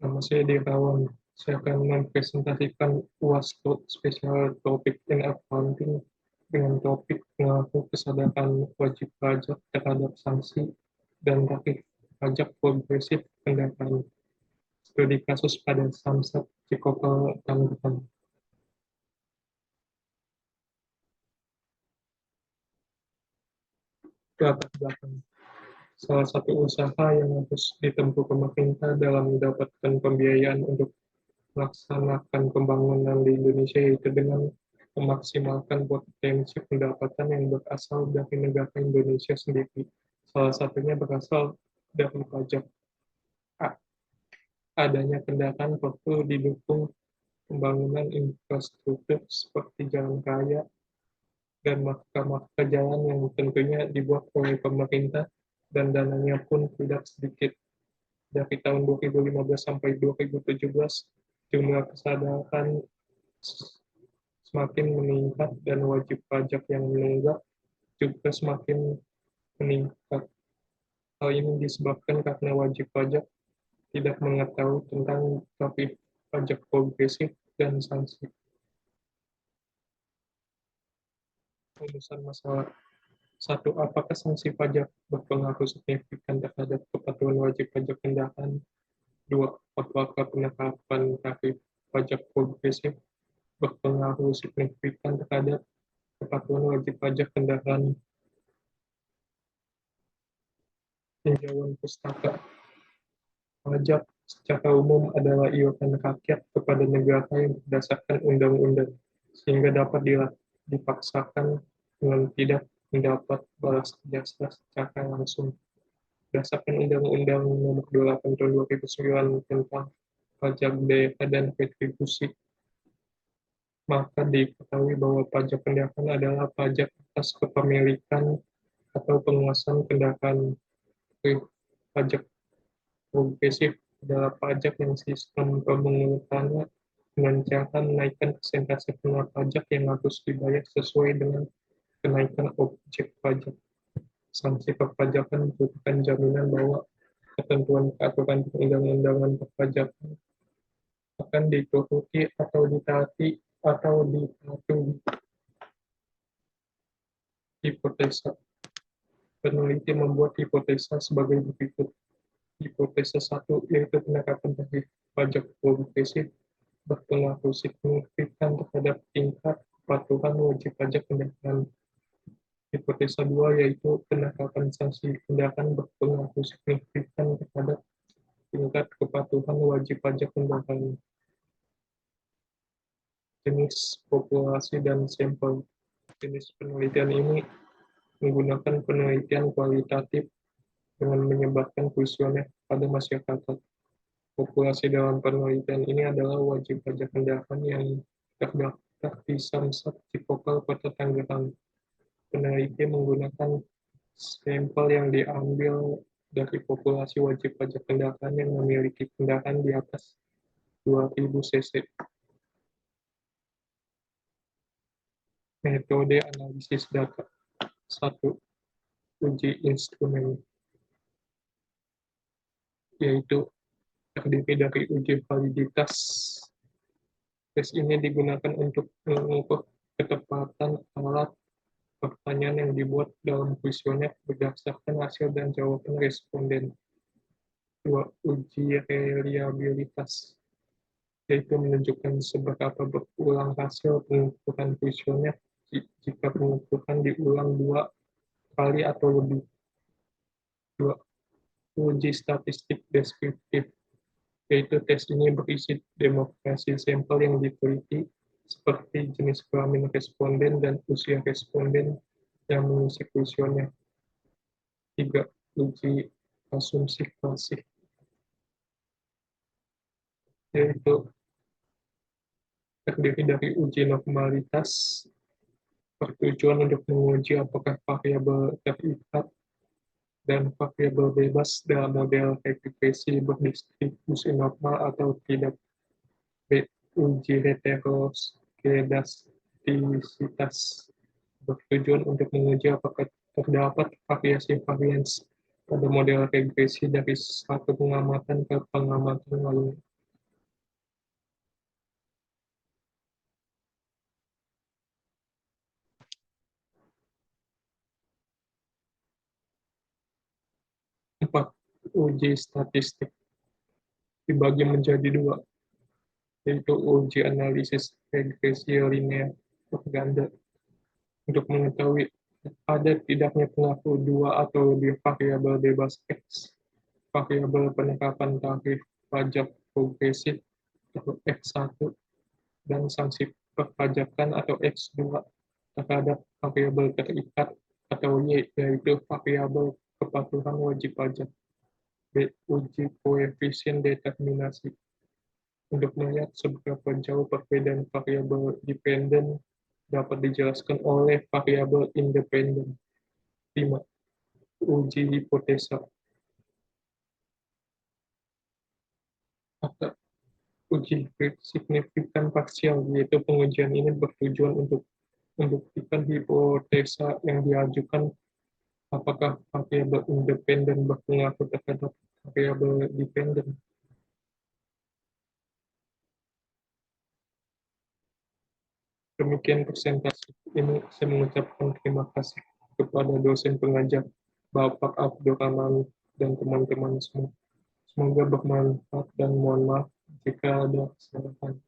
Nama saya Dirawan. Saya akan mempresentasikan UAS Special Topic in Accounting dengan topik mengaku kesadaran wajib pajak terhadap sanksi dan tarif pajak progresif kendaraan. Studi kasus pada Samsat Cikokol Tangerang. Latar belakang. Salah satu usaha yang harus ditempuh pemerintah dalam mendapatkan pembiayaan untuk melaksanakan pembangunan di Indonesia yaitu dengan memaksimalkan potensi pendapatan yang berasal dari negara Indonesia sendiri. Salah satunya berasal dari pajak. Adanya kendaraan perlu didukung pembangunan infrastruktur seperti jalan raya dan marka-marka jalan yang tentunya dibuat oleh pemerintah dan dananya pun tidak sedikit. Dari tahun 2015 sampai 2017, jumlah kesadaran semakin meningkat dan wajib pajak yang menunggak juga semakin meningkat. Hal ini disebabkan karena wajib pajak tidak mengetahui tentang tarif pajak progresif dan sanksi. Rumusan masalah. 1. Apakah sanksi pajak berpengaruh signifikan terhadap kepatuhan wajib pajak kendaraan? 2. Apakah penerapan tarif pajak progresif berpengaruh signifikan terhadap kepatuhan wajib pajak kendaraan? Tinjauan pustaka. Pajak secara umum adalah iuran rakyat kepada negara yang berdasarkan undang-undang, sehingga dapat dipaksakan dengan tidak mendapat balas jasa secara langsung. Berdasarkan Undang-Undang Nomor 28 Tahun 2009 tentang pajak daerah dan retribusi, maka diketahui bahwa pajak kendaraan adalah pajak atas kepemilikan atau penguasaan kendaraan. Pajak progresif adalah pajak yang sistem pemungutannya dengan cara menaikkan persentase pengenal pajak yang harus dibayar sesuai dengan kenaikan objek pajak. Sanksi perpajakan merupakan jaminan bahwa ketentuan peraturan perundang-undangan perpajakan akan dituruti atau ditaati atau dipatuhi. Hipotesa. Peneliti membuat hipotesa sebagai berikut. Hipotesa 1, yaitu penerapan tarif pajak progresif berpengaruh signifikan terhadap tingkat kepatuhan wajib pajak kendaraan. Hipotesa 2, yaitu penerapan sanksi kendaraan berpengaruh signifikan terhadap tingkat kepatuhan wajib pajak kendaraan. Jenis populasi dan sampel. Jenis penelitian ini menggunakan penelitian kualitatif dengan menyebarkan kuesioner pada masyarakat. Populasi dalam penelitian ini adalah wajib pajak kendaraan yang terdaftar di Samsat Cikokol Kota Tangerang. Peneliti menggunakan sampel yang diambil dari populasi wajib pajak kendaraan yang memiliki kendaraan di atas 2000 cc. Metode analisis data. 1. Uji instrumen, yaitu terdiri dari uji validitas. Tes ini digunakan untuk mengukur ketepatan alat pertanyaan yang dibuat dalam kuesioner berdasarkan hasil dan jawaban responden. 2. Uji reliabilitas, yaitu menunjukkan seberapa berulang hasil pengukuran kuesioner jika pengukuran diulang 2 kali atau lebih. 2. Uji statistik deskriptif, yaitu tes ini berisi demografi sampel yang diteliti seperti jenis kelamin responden dan usia responden yang mengisi kuesioner. 3. Uji asumsi klasik, yaitu terdiri dari uji normalitas bertujuan untuk menguji apakah variabel terikat dan variabel bebas dalam model regresi berdistribusi normal atau tidak. B. Uji heteroskedastisitas bertujuan untuk menguji apakah terdapat variasi-varians pada model regresi dari satu pengamatan ke pengamatan lain. Uji statistik dibagi menjadi dua, yaitu uji analisis regresi linear berganda untuk mengetahui ada tidaknya pengaruh dua atau lebih variabel bebas X, variabel penerapan tarif pajak progresif atau X1, dan sanksi perpajakan atau X2 terhadap variabel terikat atau Y, yaitu variabel kepatuhan wajib pajak. B. Uji koefisien determinasi untuk melihat seberapa jauh perbedaan variabel dependen dapat dijelaskan oleh variabel independen. 5. Uji hipotesa atau uji signifikan parsial, yaitu pengujian ini bertujuan untuk membuktikan hipotesa yang diajukan apakah variabel independen berpengaruh terhadap variabel dependen. Demikian presentasi ini, saya mengucapkan terima kasih kepada dosen pengajar Bapak Abdurrahman dan teman-teman semua. Semoga bermanfaat dan mohon maaf jika ada kesalahan.